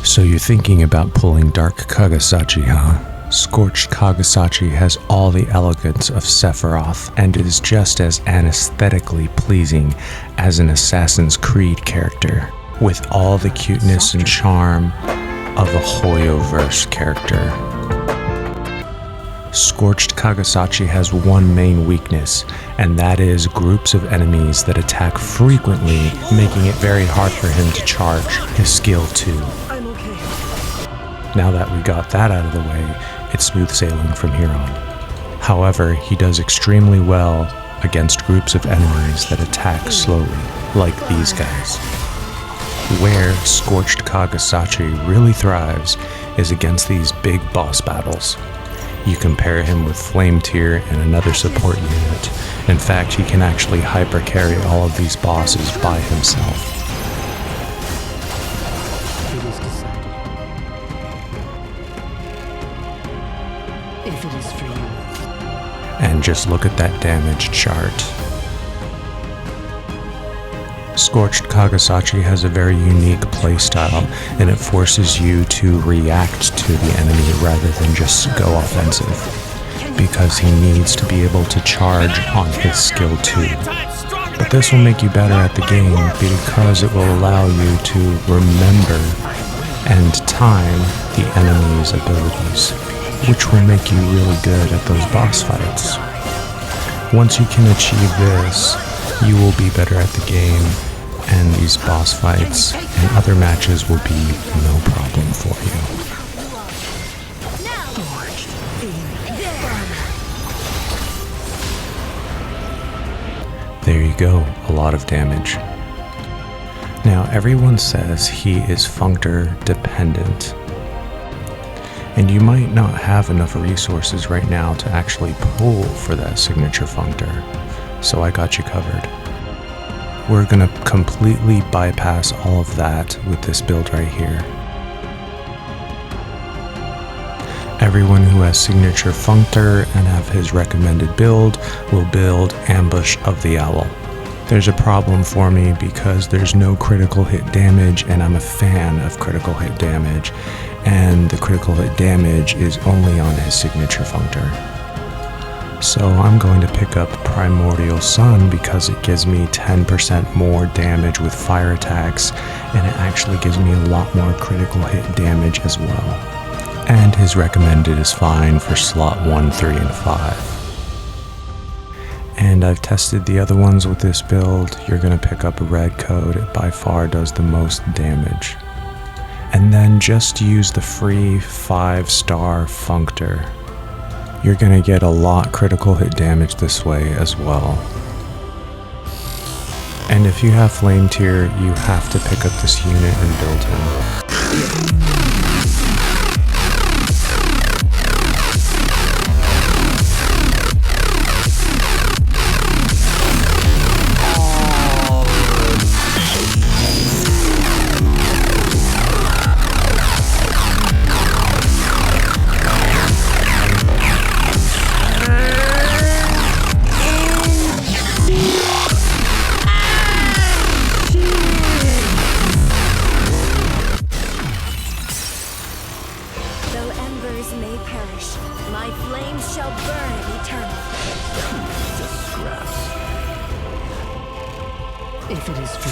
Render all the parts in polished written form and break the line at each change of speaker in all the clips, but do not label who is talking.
So you're thinking about pulling Dark Kagutsuchi, huh? Scorched Kagutsuchi has all the elegance of Sephiroth and is just as aesthetically pleasing as an Assassin's Creed character, with all the cuteness and charm of a Hoyoverse character. Scorched Kagutsuchi has one main weakness, and that is groups of enemies that attack frequently, making it very hard for him to charge his skill 2. Now that we got that out of the way, it's smooth sailing from here on. However, he does extremely well against groups of enemies that attack slowly, like these guys. Where Scorched Kagutsuchi really thrives is against these big boss battles. You compare him with Flame Tier and another support unit. In fact, he can actually hyper carry all of these bosses by himself.
If it is for you.
And just look at that damage chart. Scorched Kagutsuchi has a very unique playstyle, and it forces you to react to the enemy rather than just go offensive, because he needs to be able to charge on his skill 2. But this will make you better at the game because it will allow you to remember and time the enemy's abilities, which will make you really good at those boss fights. Once you can achieve this, you will be better at the game, and these boss fights and other matches will be no problem for you. There you go, a lot of damage. Now everyone says he is Functor dependent, and you might not have enough resources right now to actually pull for that signature Functor, so I got you covered. We're gonna completely bypass all of that with this build right here. Everyone who has signature Functor and have his recommended build will build Ambush of the Owl. There's a problem for me because there's no critical hit damage, and I'm a fan of critical hit damage, and the critical hit damage is only on his signature Functor. So I'm going to pick up Primordial Sun because it gives me 10% more damage with fire attacks, and it actually gives me a lot more critical hit damage as well. And his recommended is fine for slot 1, 3, and 5. And I've tested the other ones with this build. You're going to pick up a red code. It by far does the most damage. And then just use the free 5-star Functor. You're going to get a lot critical hit damage this way as well. And if you have Flame Tier, you have to pick up this unit and build him.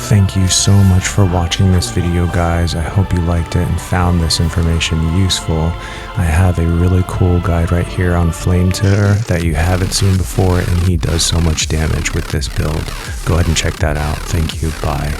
Thank you so much for watching this video, guys. I hope you liked it and found this information useful. I have a really cool guide right here on Flame Tier that you haven't seen before, and he does so much damage with this build. Go ahead and check that out. Thank you. Bye.